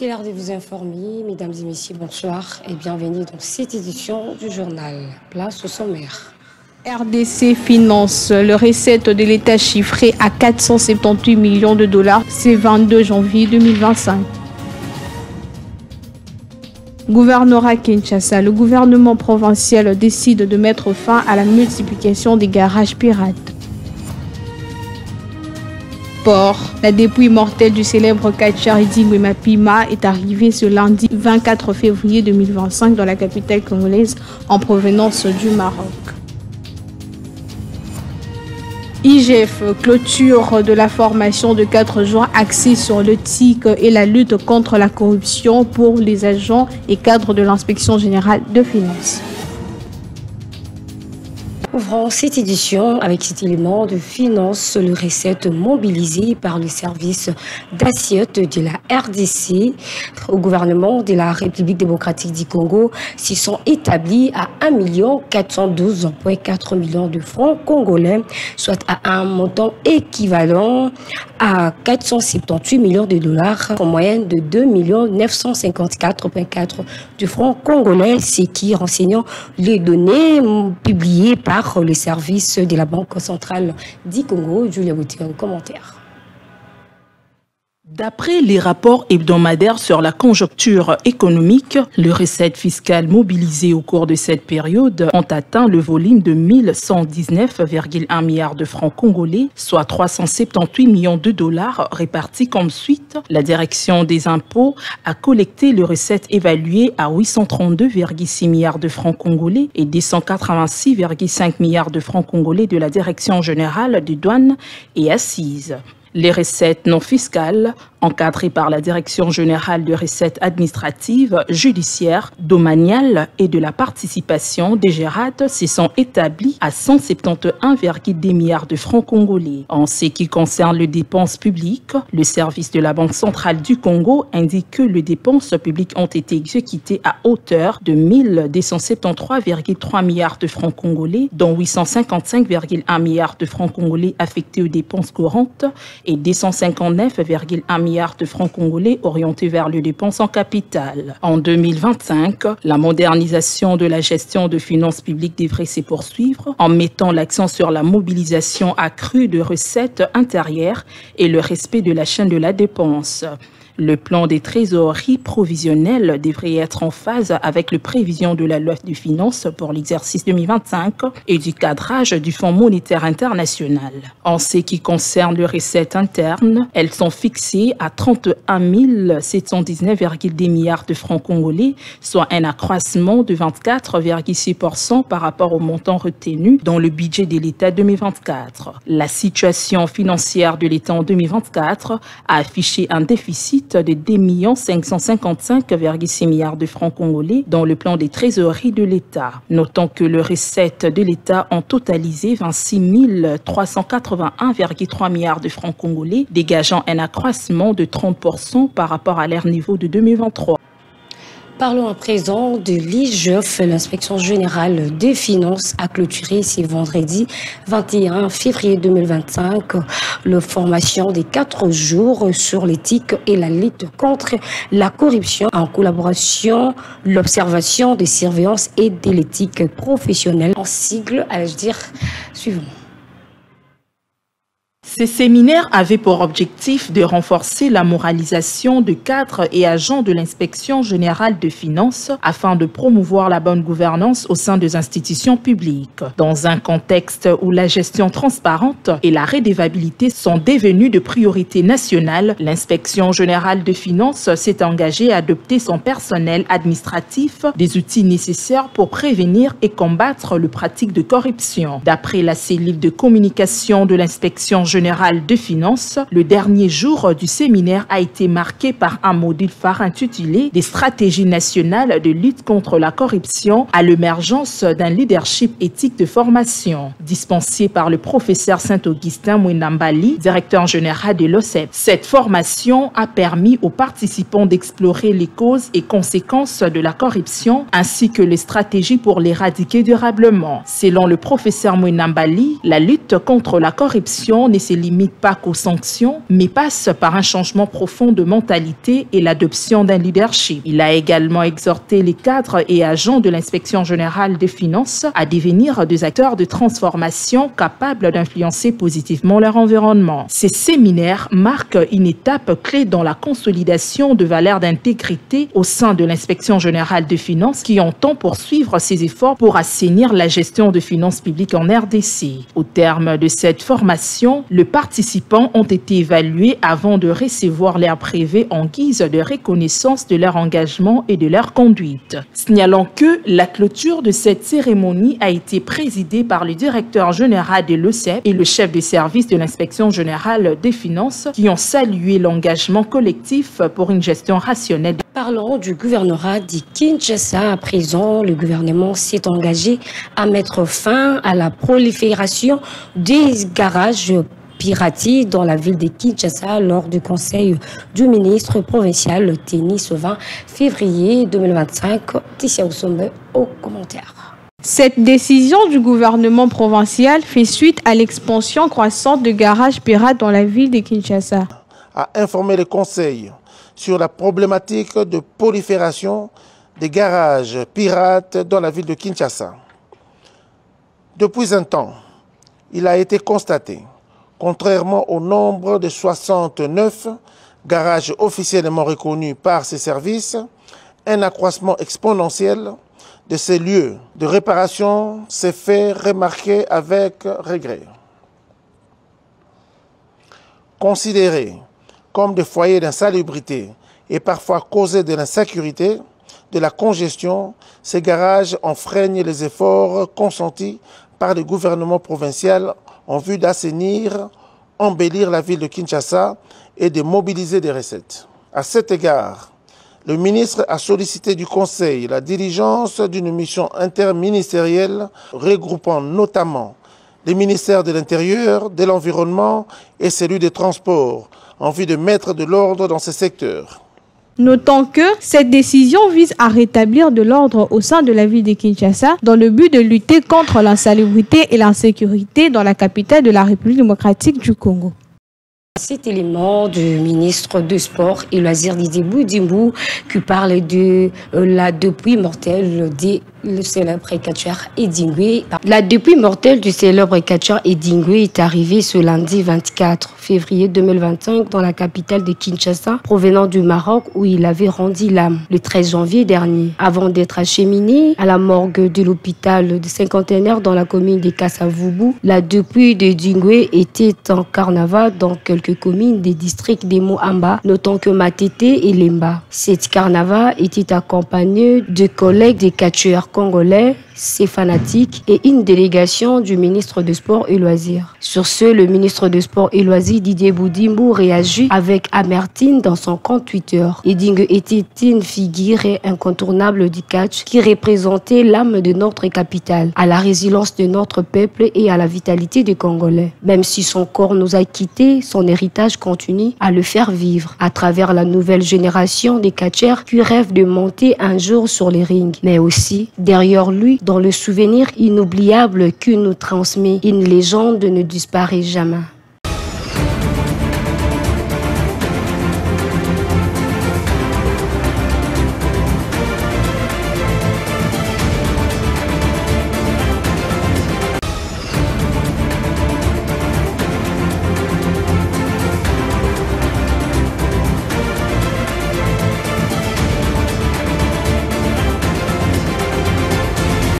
C'est l'heure de vous informer, mesdames et messieurs, bonsoir et bienvenue dans cette édition du journal. Place au sommaire. RDC finance, le recette de l'État chiffré à 478 millions de dollars, c'est 22 janvier 2025. Gouvernorat Kinshasa, le gouvernement provincial décide de mettre fin à la multiplication des garages pirates. Port, la dépouille mortelle du célèbre catcheur Idingwema Pima est arrivée ce lundi 24 février 2025 dans la capitale congolaise en provenance du Maroc. IGF, clôture de la formation de 4 jours axée sur l'éthique et la lutte contre la corruption pour les agents et cadres de l'inspection générale de finances. Ouvrons cette édition avec cet élément de finance, le recette mobilisé par le service d'assiette de la RDC au gouvernement de la République démocratique du Congo s'y sont établis à 1,412,4 millions de francs congolais, soit à un montant équivalent à 478 millions de dollars en moyenne de 2,954,4 de francs congolais, ce qui renseignant les données publiées par le service de la Banque centrale du Congo. Julia Bouté, en commentaire. D'après les rapports hebdomadaires sur la conjoncture économique, les recettes fiscales mobilisées au cours de cette période ont atteint le volume de 1119,1 milliards de francs congolais, soit 378 millions de dollars répartis comme suite. La direction des impôts a collecté les recettes évaluées à 832,6 milliards de francs congolais et 286,5 milliards de francs congolais de la direction générale des douanes et assises. Les recettes non fiscales, encadrées par la Direction générale de recettes administratives, judiciaires, domaniales et de la participation des DGRAD, se sont établies à 171,2 milliards de francs congolais. En ce qui concerne les dépenses publiques, le service de la Banque centrale du Congo indique que les dépenses publiques ont été exécutées à hauteur de 1273,3 milliards de francs congolais, dont 855,1 milliards de francs congolais affectés aux dépenses courantes et 259,1 milliards de francs congolais orientés vers les dépenses en capital. En 2025, la modernisation de la gestion de finances publiques devrait se poursuivre en mettant l'accent sur la mobilisation accrue de recettes intérieures et le respect de la chaîne de la dépense. Le plan des trésoreries provisionnelles devrait être en phase avec les prévisions de la loi de finances pour l'exercice 2025 et du cadrage du Fonds monétaire international. En ce qui concerne les recettes internes, elles sont fixées à 31 719,2 milliards de francs congolais, soit un accroissement de 24,6% par rapport au montant retenu dans le budget de l'État 2024. La situation financière de l'État en 2024 a affiché un déficit de 2 555,6 milliards de francs congolais dans le plan des trésoreries de l'État. Notons que les recettes de l'État ont totalisé 26 381,3 milliards de francs congolais, dégageant un accroissement de 30% par rapport à leur niveau de 2023. Parlons à présent de l'IGF. L'inspection générale des finances a clôturé ce vendredi 21 février 2025 la formation des 4 jours sur l'éthique et la lutte contre la corruption en collaboration, l'observation des surveillances et de l'éthique professionnelle en sigle, allais-je dire, suivant. Ces séminaires avaient pour objectif de renforcer la moralisation de cadres et agents de l'inspection générale des finances afin de promouvoir la bonne gouvernance au sein des institutions publiques. Dans un contexte où la gestion transparente et la redevabilité sont devenues de priorité nationale, l'inspection générale des finances s'est engagée à adopter son personnel administratif des outils nécessaires pour prévenir et combattre les pratiques de corruption. D'après la cellule de communication de l'inspection générale des finances, le dernier jour du séminaire a été marqué par un module phare intitulé « Des stratégies nationales de lutte contre la corruption à l'émergence d'un leadership éthique de formation » dispensé par le professeur Saint-Augustin Mouinambali, directeur général de l'OCEP. Cette formation a permis aux participants d'explorer les causes et conséquences de la corruption ainsi que les stratégies pour l'éradiquer durablement. Selon le professeur Mouinambali, la lutte contre la corruption nécessite se limite pas qu'aux sanctions, mais passe par un changement profond de mentalité et l'adoption d'un leadership. Il a également exhorté les cadres et agents de l'inspection générale des finances à devenir des acteurs de transformation capables d'influencer positivement leur environnement. Ces séminaires marquent une étape clé dans la consolidation de valeurs d'intégrité au sein de l'inspection générale des finances qui entend poursuivre ses efforts pour assainir la gestion de finances publiques en RDC. Au terme de cette formation, les participants ont été évalués avant de recevoir leur brevet en guise de reconnaissance de leur engagement et de leur conduite. Signalant que la clôture de cette cérémonie a été présidée par le directeur général de l'OCEP et le chef de service de l'inspection générale des finances qui ont salué l'engagement collectif pour une gestion rationnelle. Parlons du gouvernorat de Kinshasa. À présent, le gouvernement s'est engagé à mettre fin à la prolifération des garages piratis dans la ville de Kinshasa lors du conseil du ministre provincial le tennis 20 février 2025. Tissia Ousombe au commentaire. Cette décision du gouvernement provincial fait suite à l'expansion croissante de garages pirates dans la ville de Kinshasa. A informé le conseil sur la problématique de prolifération des garages pirates dans la ville de Kinshasa. Depuis un temps, il a été constaté, contrairement au nombre de 69 garages officiellement reconnus par ces services, un accroissement exponentiel de ces lieux de réparation s'est fait remarquer avec regret. Considérés comme des foyers d'insalubrité et parfois causés de l'insécurité, de la congestion, ces garages enfreignent les efforts consentis par le gouvernement provincial en vue d'assainir, embellir la ville de Kinshasa et de mobiliser des recettes. À cet égard, le ministre a sollicité du Conseil la diligence d'une mission interministérielle regroupant notamment les ministères de l'Intérieur, de l'Environnement et celui des Transports, en vue de mettre de l'ordre dans ces secteurs. Notons que cette décision vise à rétablir de l'ordre au sein de la ville de Kinshasa dans le but de lutter contre l'insalubrité et l'insécurité dans la capitale de la République démocratique du Congo. Cet élément du ministre des Sports et Loisirs Didier Boudimou qui parle de la dépouille mortelle du célèbre catcheur Edingwe. La dépouille mortelle du célèbre catcheur Edingwe est arrivée ce lundi 24 février 2025 dans la capitale de Kinshasa, provenant du Maroc où il avait rendu l'âme le 13 janvier dernier. Avant d'être acheminé à la morgue de l'hôpital de cinquantenaire dans la commune de Kassavubu, la dépouille d'Edingwe était en carnaval dans quelques communes des districts des Moamba, notant que Matete et Lemba. Cette carnaval était accompagnée de collègues des catcheurs congolais, ses fanatiques et une délégation du ministre des Sports et Loisirs. Sur ce, le ministre des Sports et Loisirs Didier Boudimou réagit avec amertume dans son compte Twitter. Edingwe était une figure incontournable du catch qui représentait l'âme de notre capitale, à la résilience de notre peuple et à la vitalité des Congolais. Même si son corps nous a quittés, son héritage continue à le faire vivre à travers la nouvelle génération des catcheurs qui rêvent de monter un jour sur les rings, mais aussi derrière lui, dans le souvenir inoubliable qu'il nous transmet, une légende ne disparaît jamais.